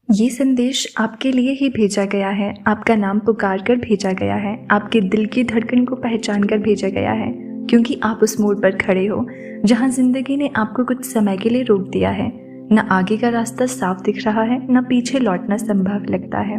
ये संदेश आपके लिए ही भेजा गया है, आपका नाम पुकार कर भेजा गया है, आपके दिल की धड़कन को पहचान कर भेजा गया है, क्योंकि आप उस मोड़ पर खड़े हो जहां जिंदगी ने आपको कुछ समय के लिए रोक दिया है। न आगे का रास्ता साफ दिख रहा है, न पीछे लौटना संभव लगता है,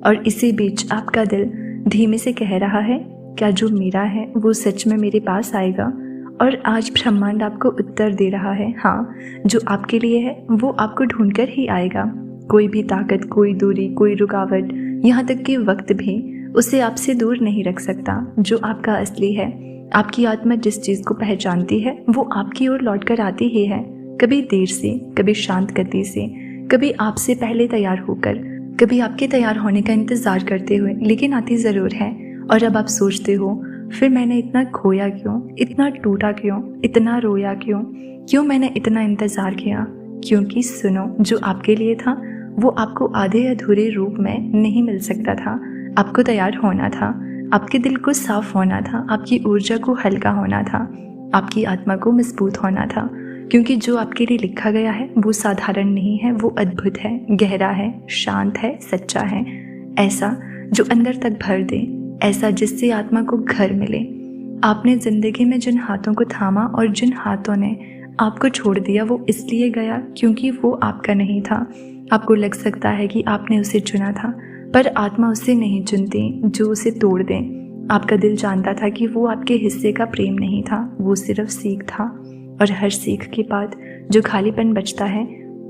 और इसी बीच आपका दिल धीमे से कह रहा है, क्या जो मेरा है वो सच में मेरे पास आएगा? और आज ब्रह्मांड आपको उत्तर दे रहा है, हाँ, जो आपके लिए है वो आपको ढूंढकर ही आएगा। कोई भी ताकत, कोई दूरी, कोई रुकावट, यहाँ तक कि वक्त भी उसे आपसे दूर नहीं रख सकता। जो आपका असली है, आपकी आत्मा जिस चीज़ को पहचानती है वो आपकी ओर लौट कर आती ही है, कभी देर से, कभी शांत गति से, कभी आपसे पहले तैयार होकर, कभी आपके तैयार होने का इंतज़ार करते हुए, लेकिन आती ज़रूर है। और अब आप सोचते हो, फिर मैंने इतना खोया क्यों, इतना टूटा क्यों, इतना रोया क्यों मैंने इतना इंतज़ार किया? क्योंकि सुनो, जो आपके लिए था वो आपको आधे अधूरे रूप में नहीं मिल सकता था। आपको तैयार होना था, आपके दिल को साफ होना था, आपकी ऊर्जा को हल्का होना था, आपकी आत्मा को मजबूत होना था, क्योंकि जो आपके लिए लिखा गया है वो साधारण नहीं है, वो अद्भुत है, गहरा है, शांत है, सच्चा है, ऐसा जो अंदर तक भर दे, ऐसा जिससे आत्मा को घर मिले। आपने जिंदगी में जिन हाथों को थामा और जिन हाथों ने आपको छोड़ दिया वो इसलिए गया क्योंकि वो आपका नहीं था। आपको लग सकता है कि आपने उसे चुना था, पर आत्मा उसे नहीं चुनती जो उसे तोड़ दे। आपका दिल जानता था कि वो आपके हिस्से का प्रेम नहीं था, वो सिर्फ सीख था, और हर सीख के बाद जो खालीपन बचता है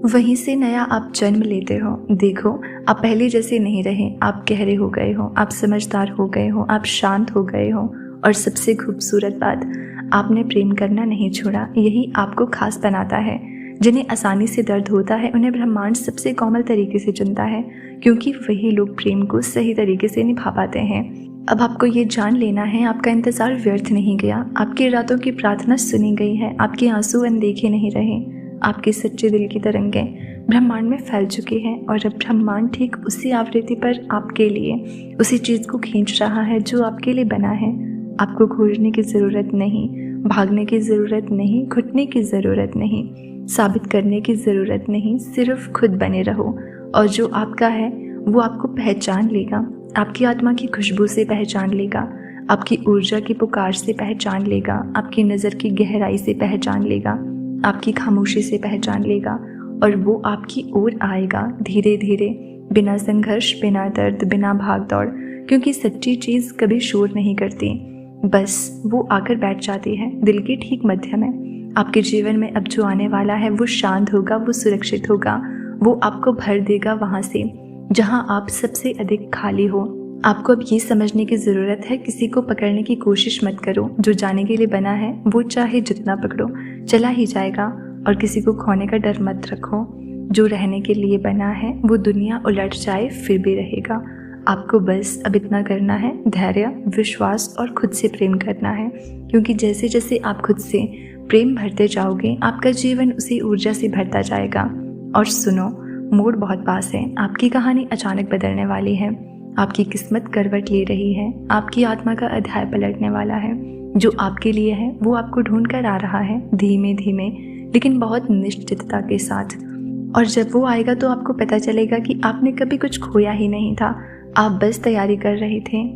वहीं से नया आप जन्म लेते हो। देखो, आप पहले जैसे नहीं रहे, आप गहरे हो गए हो, आप समझदार हो गए हो, आप शांत हो गए हो, और सबसे खूबसूरत बात, आपने प्रेम करना नहीं छोड़ा। यही आपको खास बनाता है। जिन्हें आसानी से दर्द होता है उन्हें ब्रह्मांड सबसे कोमल तरीके से चुनता है, क्योंकि वही लोग प्रेम को सही तरीके से निभा पाते हैं। अब आपको ये जान लेना है, आपका इंतज़ार व्यर्थ नहीं गया, आपकी रातों की प्रार्थना सुनी गई है, आपके आंसू अनदेखे नहीं रहे, आपके सच्चे दिल की तरंगें ब्रह्मांड में फैल चुकी हैं, और अब ब्रह्मांड ठीक उसी आवृत्ति पर आपके लिए उसी चीज़ को खींच रहा है जो आपके लिए बना है। आपको खोजने की ज़रूरत नहीं, भागने की ज़रूरत नहीं, घुटने की ज़रूरत नहीं, साबित करने की ज़रूरत नहीं, सिर्फ खुद बने रहो, और जो आपका है वो आपको पहचान लेगा। आपकी आत्मा की खुशबू से पहचान लेगा, आपकी ऊर्जा की पुकार से पहचान लेगा, आपकी नज़र की गहराई से पहचान लेगा, आपकी खामोशी से पहचान लेगा, और वो आपकी ओर आएगा धीरे धीरे, बिना संघर्ष, बिना दर्द, बिना भाग दौड़, क्योंकि सच्ची चीज़ कभी शोर नहीं करती, बस वो आकर बैठ जाती है दिल के ठीक मध्य में। आपके जीवन में अब जो आने वाला है वो शांत होगा, वो सुरक्षित होगा, वो आपको भर देगा वहाँ से जहाँ आप सबसे अधिक खाली हो। आपको अब ये समझने की ज़रूरत है, किसी को पकड़ने की कोशिश मत करो। जो जाने के लिए बना है वो चाहे जितना पकड़ो चला ही जाएगा, और किसी को खोने का डर मत रखो। जो रहने के लिए बना है वो दुनिया उलट जाए फिर भी रहेगा। आपको बस अब इतना करना है, धैर्य, विश्वास और खुद से प्रेम करना है, क्योंकि जैसे जैसे आप खुद से प्रेम भरते जाओगे आपका जीवन उसी ऊर्जा से भरता जाएगा। और सुनो, मोड़ बहुत पास है, आपकी कहानी अचानक बदलने वाली है, आपकी किस्मत करवट ले रही है, आपकी आत्मा का अध्याय पलटने वाला है। जो आपके लिए है वो आपको ढूंढ कर आ रहा है, धीमे धीमे लेकिन बहुत निश्चितता के साथ। और जब वो आएगा तो आपको पता चलेगा कि आपने कभी कुछ खोया ही नहीं था, आप बस तैयारी कर रहे थे।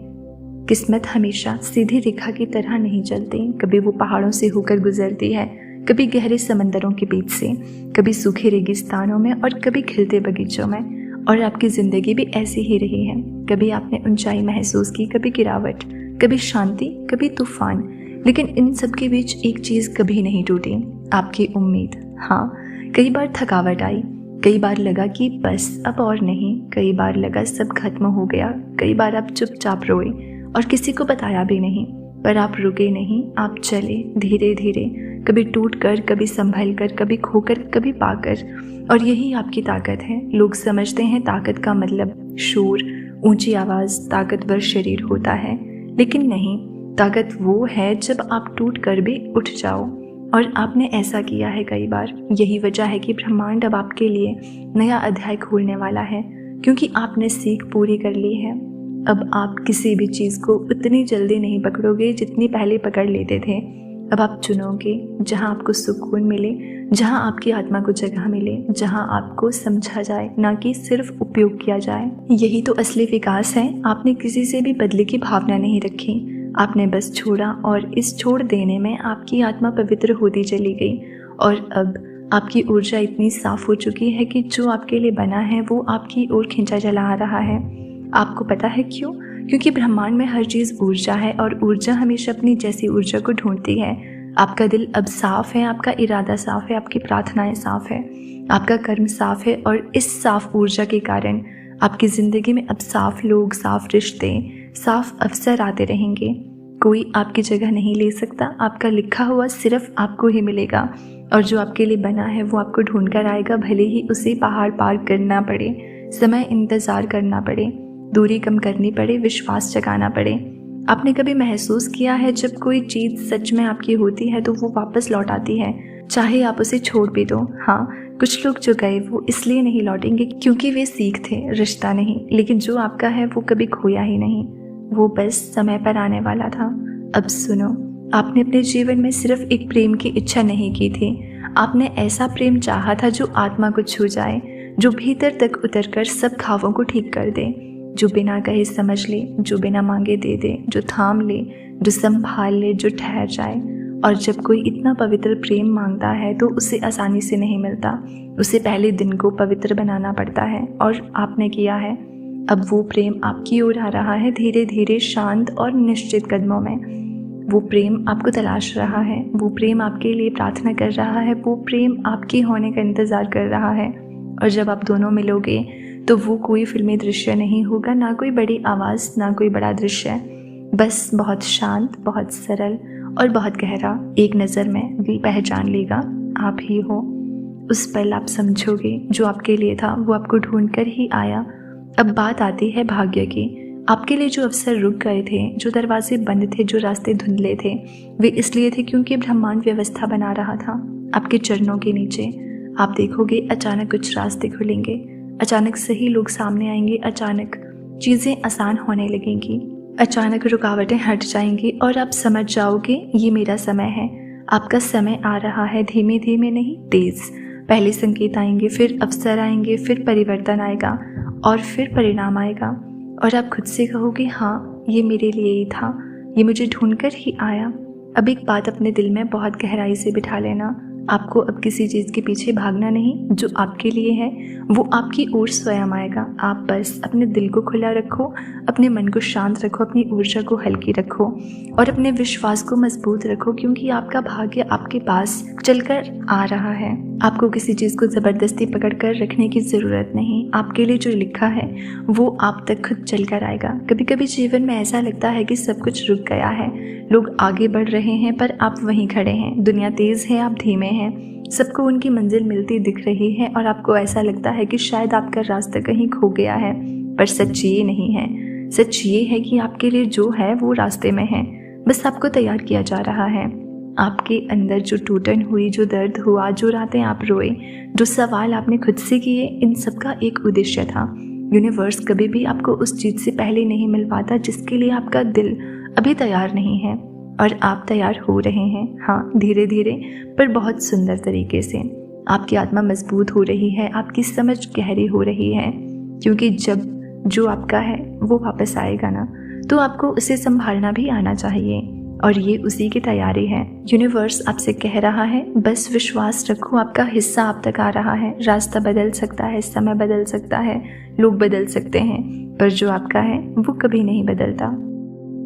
किस्मत हमेशा सीधी रेखा की तरह नहीं चलती, कभी वो पहाड़ों से होकर गुजरती है, कभी गहरे समंदरों के बीच से, कभी सूखे रेगिस्तानों में, और कभी खिलते बगीचों में। और आपकी ज़िंदगी भी ऐसी ही रही है, कभी आपने ऊंचाई महसूस की, कभी गिरावट, कभी शांति, कभी तूफान, लेकिन इन सब के बीच एक चीज़ कभी नहीं टूटी, आपकी उम्मीद। हाँ, कई बार थकावट आई, कई बार लगा कि बस अब और नहीं, कई बार लगा सब खत्म हो गया, कई बार आप चुपचाप रोए और किसी को बताया भी नहीं, पर आप रुके नहीं, आप चले धीरे धीरे, कभी टूट कर, कभी संभल कर, कभी खोकर, कभी पाकर। और यही आपकी ताकत है। लोग समझते हैं ताकत का मतलब शोर, ऊंची आवाज़, ताकतवर शरीर होता है, लेकिन नहीं, ताकत वो है जब आप टूट कर भी उठ जाओ, और आपने ऐसा किया है कई बार। यही वजह है कि ब्रह्मांड अब आपके लिए नया अध्याय खोलने वाला है, क्योंकि आपने सीख पूरी कर ली है। अब आप किसी भी चीज़ को उतनी जल्दी नहीं पकड़ोगे जितनी पहले पकड़ लेते थे। अब आप चुनोगे जहाँ आपको सुकून मिले, जहाँ आपकी आत्मा को जगह मिले, जहाँ आपको समझा जाए, ना कि सिर्फ उपयोग किया जाए। यही तो असली विकास है। आपने किसी से भी बदले की भावना नहीं रखी, आपने बस छोड़ा, और इस छोड़ देने में आपकी आत्मा पवित्र होती चली गई। और अब आपकी ऊर्जा इतनी साफ हो चुकी है कि जो आपके लिए बना है वो आपकी ओर खींचा चला आ रहा है। आपको पता है क्यों? क्योंकि ब्रह्मांड में हर चीज़ ऊर्जा है, और ऊर्जा हमेशा अपनी जैसी ऊर्जा को ढूंढती है। आपका दिल अब साफ है, आपका इरादा साफ है, आपकी प्रार्थनाएं साफ है, आपका कर्म साफ है, और इस साफ ऊर्जा के कारण आपकी ज़िंदगी में अब साफ लोग, साफ रिश्ते, साफ अवसर आते रहेंगे। कोई आपकी जगह नहीं ले सकता। आपका लिखा हुआ सिर्फ आपको ही मिलेगा, और जो आपके लिए बना है वो आपको ढूंढ कर आएगा, भले ही उसे पहाड़ पार करना पड़े, समय इंतज़ार करना पड़े, दूरी कम करनी पड़े, विश्वास जगाना पड़े। आपने कभी महसूस किया है जब कोई चीज़ सच में आपकी होती है तो वो वापस लौट आती है, चाहे आप उसे छोड़ भी दो। हाँ, कुछ लोग जो गए वो इसलिए नहीं लौटेंगे क्योंकि वे सीख थे, रिश्ता नहीं। लेकिन जो आपका है वो कभी खोया ही नहीं, वो बस समय पर आने वाला था। अब सुनो, आपने अपने जीवन में सिर्फ एक प्रेम की इच्छा नहीं की थी, आपने ऐसा प्रेम चाहा था जो आत्मा को छू जाए, जो भीतर तक उतरकर सब घावों को ठीक कर दे, जो बिना कहे समझ ले, जो बिना मांगे दे दे, जो थाम ले, जो संभाल ले, जो ठहर जाए। और जब कोई इतना पवित्र प्रेम मांगता है तो उसे आसानी से नहीं मिलता, उसे पहले दिन को पवित्र बनाना पड़ता है, और आपने किया है। अब वो प्रेम आपकी ओर आ रहा है, धीरे धीरे, शांत और निश्चित कदमों में। वो प्रेम आपको तलाश रहा है, वो प्रेम आपके लिए प्रार्थना कर रहा है, वो प्रेम आपके होने का इंतज़ार कर रहा है। और जब आप दोनों मिलोगे तो वो कोई फिल्मी दृश्य नहीं होगा, ना कोई बड़ी आवाज़, ना कोई बड़ा दृश्य, बस बहुत शांत, बहुत सरल और बहुत गहरा। एक नज़र में दिल पहचान लेगा, आप ही हो। उस पल आप समझोगे जो आपके लिए था वो आपको ढूंढ कर ही आया। अब बात आती है भाग्य की। आपके लिए जो अवसर रुक गए थे, जो दरवाजे बंद थे, जो रास्ते धुंधले थे, वे इसलिए थे क्योंकि ब्रह्मांड व्यवस्था बना रहा था। आपके चरणों के नीचे आप देखोगे अचानक कुछ रास्ते खुलेंगे, अचानक सही लोग सामने आएंगे, अचानक चीज़ें आसान होने लगेंगी, अचानक रुकावटें हट जाएंगी, और आप समझ जाओगे ये मेरा समय है। आपका समय आ रहा है, धीमे धीमे नहीं, तेज़। पहले संकेत आएंगे, फिर अवसर आएंगे, फिर परिवर्तन आएगा, और फिर परिणाम आएगा, और आप खुद से कहोगे हाँ, ये मेरे लिए ही था, ये मुझे ढूंढकर ही आया। अब एक बात अपने दिल में बहुत गहराई से बिठा लेना, आपको अब किसी चीज़ के पीछे भागना नहीं, जो आपके लिए है वो आपकी ओर स्वयं आएगा। आप बस अपने दिल को खुला रखो, अपने मन को शांत रखो, अपनी ऊर्जा को हल्की रखो, और अपने विश्वास को मजबूत रखो, क्योंकि आपका भाग्य आपके पास चलकर आ रहा है। आपको किसी चीज़ को ज़बरदस्ती पकड़ कर रखने की ज़रूरत नहीं, आपके लिए जो लिखा है वो आप तक खुद चल कर आएगा। कभी कभी जीवन में ऐसा लगता है कि सब कुछ रुक गया है, लोग आगे बढ़ रहे हैं पर आप वहीं खड़े हैं, दुनिया तेज़ है, आप धीमे हैं, सबको उनकी मंजिल मिलती दिख रही है, और आपको ऐसा लगता है कि शायद आपका रास्ता कहीं खो गया है। पर सच ये नहीं है, सच ये है कि आपके लिए जो है वो रास्ते में है, बस आपको तैयार किया जा रहा है। आपके अंदर जो टूटन हुई, जो दर्द हुआ, जो रातें आप रोए, जो सवाल आपने खुद से किए, इन सब का एक उद्देश्य था। यूनिवर्स कभी भी आपको उस चीज़ से पहले नहीं मिल पाता जिसके लिए आपका दिल अभी तैयार नहीं है, और आप तैयार हो रहे हैं। हाँ, धीरे धीरे पर बहुत सुंदर तरीके से। आपकी आत्मा मजबूत हो रही है, आपकी समझ गहरी हो रही है, क्योंकि जब जो आपका है वो वापस आएगा ना, तो आपको उसे संभालना भी आना चाहिए, और ये उसी की तैयारी है। यूनिवर्स आपसे कह रहा है बस विश्वास रखो, आपका हिस्सा आप तक आ रहा है। रास्ता बदल सकता है, समय बदल सकता है, लोग बदल सकते हैं, पर जो आपका है वो कभी नहीं बदलता।